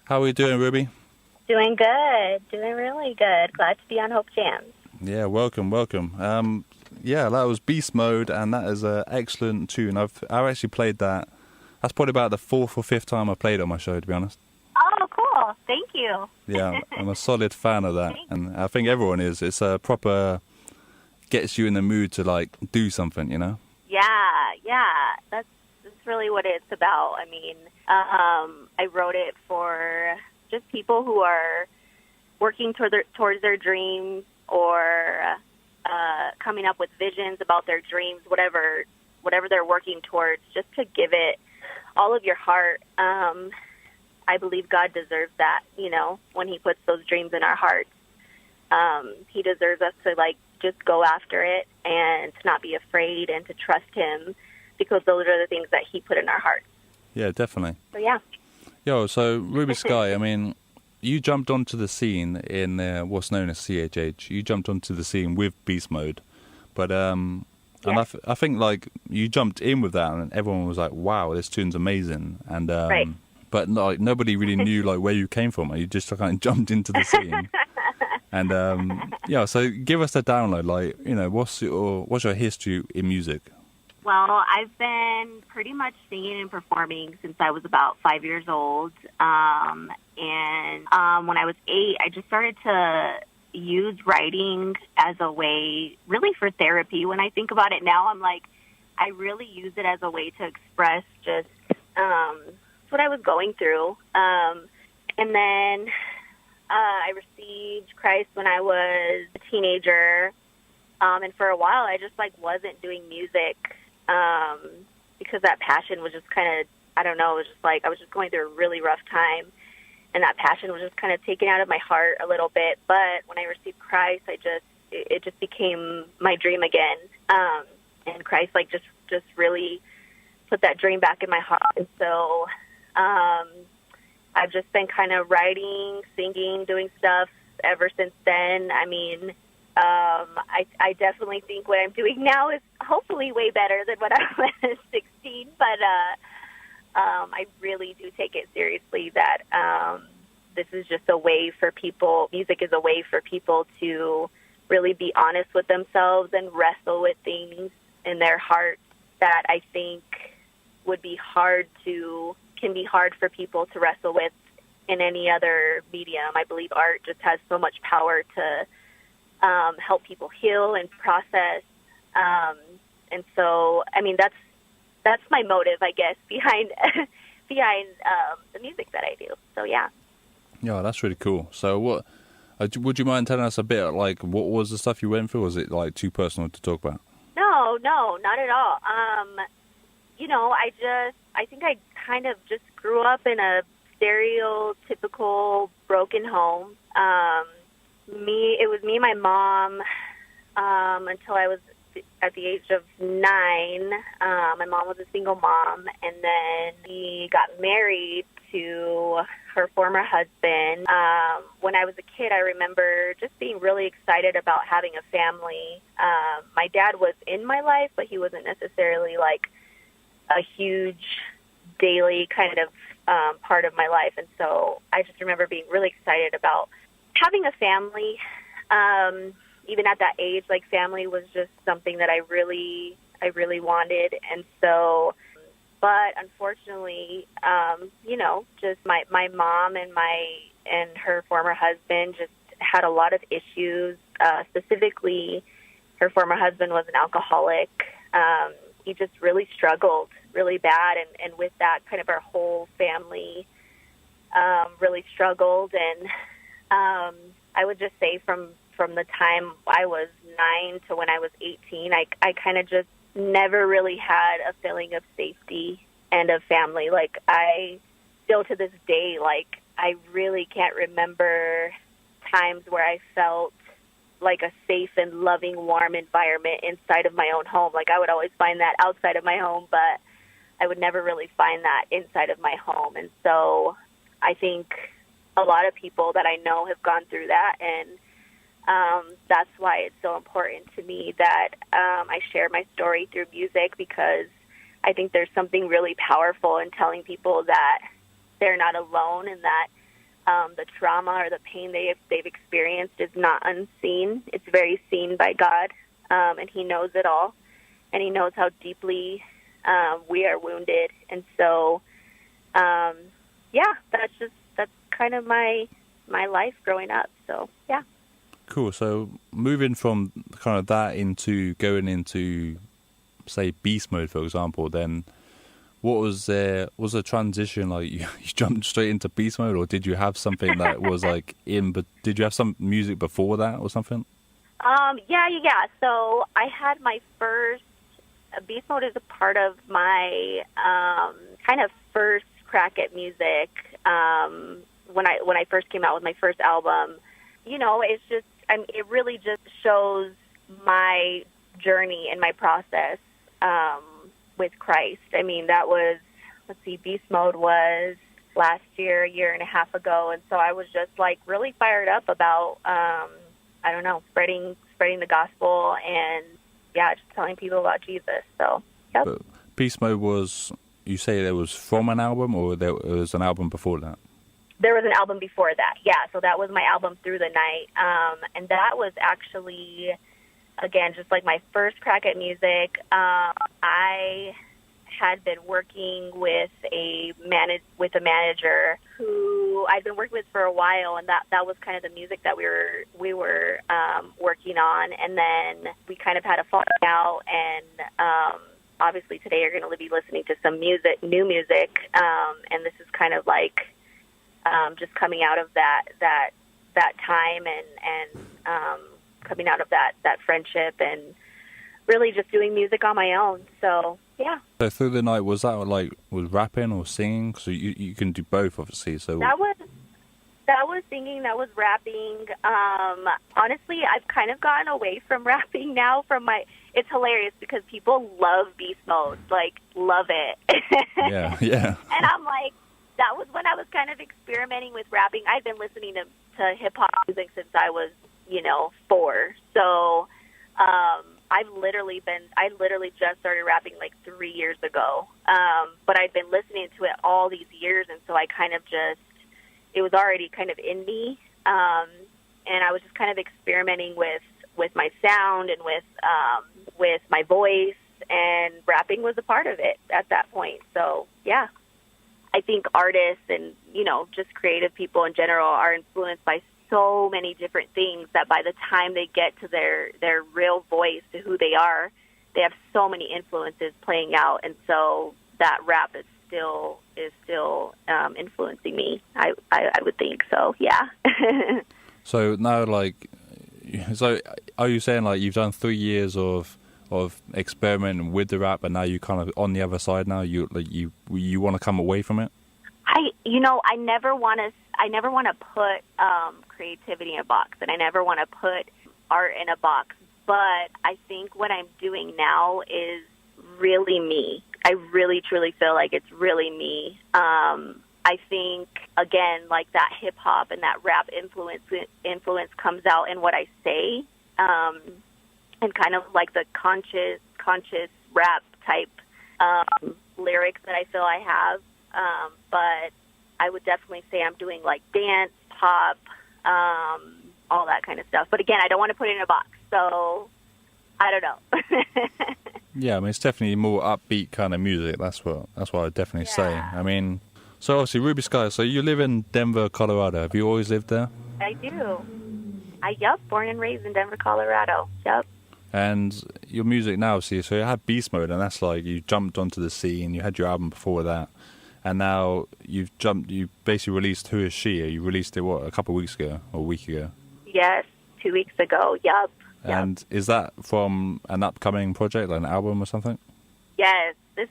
How are we doing, Ruby? Doing good. Doing really good. Glad to be on HopeJamz. Yeah, welcome. Yeah, that was Beast Mode, and that is an excellent tune. I've actually played that. That's probably about the fourth or fifth time I played it on my show, to be honest. Oh, cool. Thank you. Yeah, I'm a solid fan of that, and I think everyone is. It's a proper, gets you in the mood to, like, do something, you know? Yeah. That's really what it's about. I mean, I wrote it for just people who are working towards their dreams or coming up with visions about their dreams, whatever they're working towards, just to give it all of your heart. I believe God deserves that, you know, when he puts those dreams in our hearts. He deserves us to, like, just go after it and to not be afraid and to trust him, because those are the things that he put in our hearts. Yeah, definitely. So, yeah. So Ruby Skyy, I mean, you jumped onto the scene in what's known as CHH. You jumped onto the scene with Beast Mode. But and I think, like, you jumped in with that and everyone was like, wow, this tune's amazing. And right. But like nobody really knew like where you came from. You just kind of jumped into the scene. And so give us a download. Like, you know, what's your history in music? Well, I've been pretty much singing and performing since I was about 5 years old. And when I was 8, I just started to use writing as a way, really for therapy. When I think about it now, I'm like, I really use it as a way to express just what I was going through. And then I received Christ when I was a teenager. And for a while, I just, like, wasn't doing music because that passion was just kind of, I don't know, it was just like I was just going through a really rough time. And that passion was just kind of taken out of my heart a little bit. But when I received Christ, it just became my dream again. And Christ, like, just really put that dream back in my heart. And so I've just been kind of writing, singing, doing stuff ever since then. I mean, I definitely think what I'm doing now is hopefully way better than when I was 16. But I really do take it seriously that this is just a way for people, music is a way for people to really be honest with themselves and wrestle with things in their hearts that I think can be hard for people to wrestle with in any other medium. I believe art just has so much power to help people heal and process. And so, I mean, that's my motive, I guess, behind the music that I do. So, yeah. Yeah, that's really cool. So what, would you mind telling us a bit, like, what was the stuff you went through? Or was it, like, too personal to talk about? No, not at all. You know, I think I kind of just grew up in a stereotypical broken home. It was me and my mom until I was at the age of 9. My mom was a single mom, and then we got married to her former husband. When I was a kid, I remember just being really excited about having a family. My dad was in my life, but he wasn't necessarily like a huge daily kind of part of my life. And so I just remember being really excited about having a family. Even at that age, like, family was just something that I really wanted. And so, but unfortunately, you know, just my mom and her former husband just had a lot of issues. Specifically, her former husband was an alcoholic. He just really struggled really bad. And with that, kind of our whole family really struggled. And I would just say from the time I was 9 to when I was 18, I kind of just never really had a feeling of safety and of family. Like, I still to this day, like, I really can't remember times where I felt like a safe and loving, warm environment inside of my own home. Like, I would always find that outside of my home, but I would never really find that inside of my home. And so I think a lot of people that I know have gone through that, and that's why it's so important to me that I share my story through music, because I think there's something really powerful in telling people that they're not alone and that the trauma or the pain they've experienced is not unseen. It's very seen by God, and He knows it all, and He knows how deeply we are wounded. And so, that's kind of my life growing up. So, yeah. Cool. So moving from kind of that into going into, say, beast mode, for example, then what was there? Was a transition like you jumped straight into beast mode, or did you have something that was like but did you have some music before that or something? Yeah. So I had my first beast mode is a part of my kind of first crack at music. When I first came out with my first album, it's just it really just shows my journey and my process with Christ. I mean, that was, Beast Mode was last year, a year and a half ago, and so I was just like really fired up about, spreading the gospel and just telling people about Jesus. So, yep. But Beast Mode was, you say there was from an album, or there was an album before that? There was an album before that, yeah. So that was my album Through the Night, and that was actually, again, just like my first crack at music. I had been working with a manager who I'd been working with for a while, and that was kind of the music that we were working on. And then we kind of had a falling out, and obviously today you're going to be listening to some new music, and this is kind of like just coming out of that time and coming out of that friendship and really just doing music on my own. So, yeah. So Through the Night, was that like with rapping or singing? So you can do both, obviously. So that was singing, that was rapping. Honestly, I've kind of gotten away from rapping now. It's hilarious because people love Beast Mode, like love it. Yeah. And I'm like, that was when I was kind of experimenting with rapping. I've been listening to hip hop music since I was 4. So I literally just started rapping like 3 years ago. But I've been listening to it all these years, and so I kind of it was already kind of in me. And I was just kind of experimenting with my sound and with my voice, and rapping was a part of it at that point. So, yeah. I think artists and, just creative people in general are influenced by so many different things that by the time they get to their real voice, to who they are, they have so many influences playing out. And so that rap is still influencing me. I would think so. Yeah. So now, are you saying like you've done 3 years of experimenting with the rap, and now you kind of on the other side now? You want to come away from it? I never want to put creativity in a box, and I never want to put art in a box. But I think what I'm doing now is really me. I really truly feel like it's really me. I think, again, like that hip hop and that rap influence comes out in what I say, and kind of like the conscious rap type lyrics that I feel I have. But I would definitely say I'm doing like dance, pop, all that kind of stuff. But again, I don't want to put it in a box, so I don't know. Yeah, I mean, it's definitely more upbeat kind of music. That's what I'd definitely say. I mean, so obviously Ruby Skyy, so you live in Denver, Colorado. Have you always lived there? I do. Born and raised in Denver, Colorado. Yep. And your music now, so you had Beast Mode, and that's like you jumped onto the scene. You had your album before that, and now you basically released Who Is She? You released it, a couple of weeks ago or a week ago? Yes, 2 weeks ago, yep. And is that from an upcoming project, like an album or something? Yes, this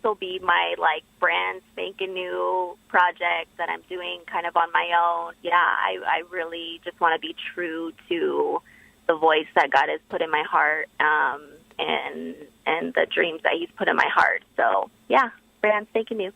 will be my like brand spanking new project that I'm doing kind of on my own. Yeah, I really just want to be true to the voice that God has put in my heart, and the dreams that He's put in my heart. So yeah, brand spanking new.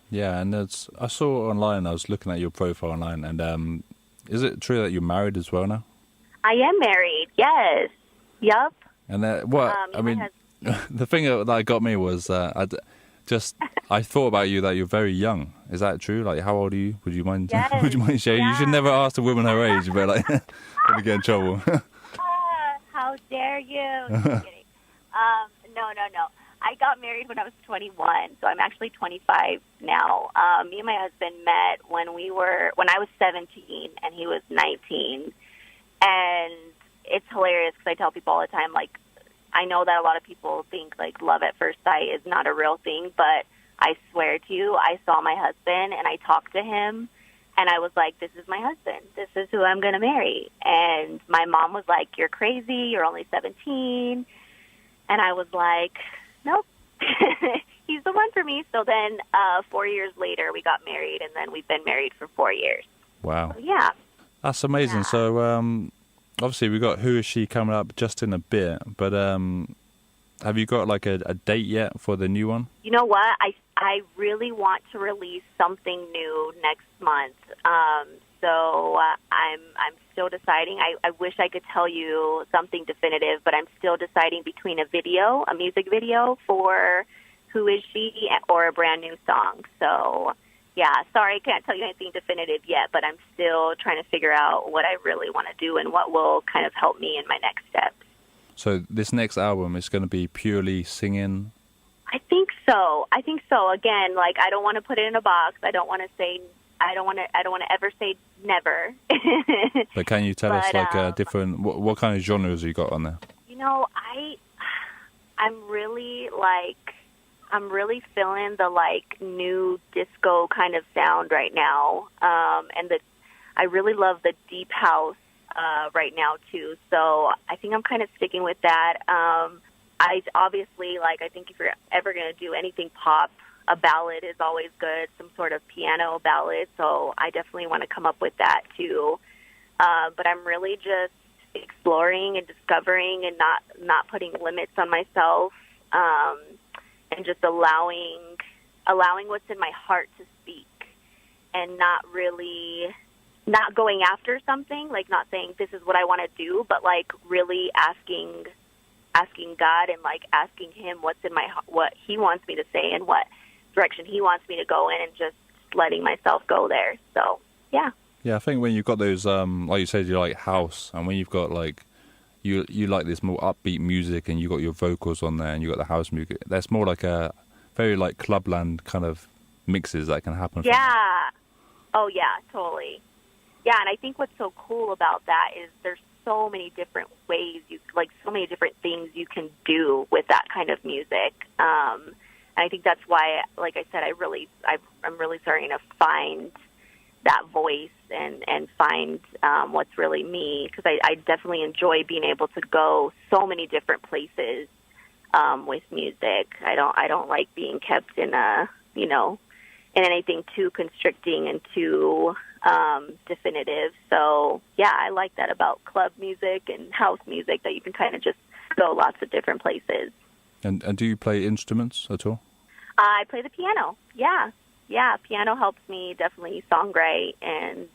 Yeah, and I saw online. I was looking at your profile online, and is it true that you're married as well now? I am married. Yes. Yep. And the thing that got me was I thought about you that you're very young. Is that true? Like, how old are you? Would you mind? Yes. Would you mind sharing? Yeah. You should never ask a woman her age, but like, gonna get in trouble. How dare you? Just kidding. No. I got married when I was 21, so I'm actually 25 now. Me and my husband met when I was 17 and he was 19. And it's hilarious because I tell people all the time, like, I know that a lot of people think, like, love at first sight is not a real thing, but I swear to you, I saw my husband and I talked to him, and I was like, this is my husband. This is who I'm going to marry. And my mom was like, you're crazy. You're only 17. And I was like, nope, he's the one for me. So then 4 years later, we got married, and then we've been married for 4 years. Wow. So, yeah. That's amazing. Yeah. So, obviously, we've got Who Is She coming up just in a bit, but have you got like a date yet for the new one? You know what? I really want to release something new next month. So I'm still deciding. I wish I could tell you something definitive, but I'm still deciding between a music video for Who Is She, or a brand new song. So, yeah, sorry, I can't tell you anything definitive yet, but I'm still trying to figure out what I really want to do and what will kind of help me in my next steps. So this next album is going to be purely singing? I think so. Again, like, I don't want to put it in a box. I don't want to ever say never. But can you tell us like different what kind of genres you got on there? You know, I'm really feeling the like new disco kind of sound right now. And I really love the deep house right now too. So I think I'm kind of sticking with that. I obviously, like, I think if you're ever going to do anything pop, a ballad is always good, some sort of piano ballad. So I definitely want to come up with that too. But I'm really just exploring and discovering and not putting limits on myself, and just allowing what's in my heart to speak, and not going after something, like not saying this is what I want to do, but like really asking God and like asking Him what's in my what He wants me to say and what direction He wants me to go in, and just letting myself go there. So yeah. Yeah, I think when you've got those, like you said, you like house, and when you've got like you like this more upbeat music, and you got your vocals on there, and you got the house music, that's more like a very like clubland kind of mixes that can happen. Yeah. Oh yeah, totally. Yeah, and I think what's so cool about that is there's so many different ways so many different things you can do with that kind of music. And I think that's why, like I said, I'm really starting to find that voice and find what's really me, because I definitely enjoy being able to go so many different places with music. I don't like being kept in in anything too constricting and too definitive. So yeah, I like that about club music and house music, that you can kind of just go lots of different places. And do you play instruments at all? I play the piano. Yeah, piano helps me definitely songwrite, and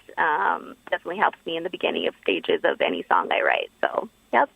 definitely helps me in the beginning of stages of any song I write. So, yep.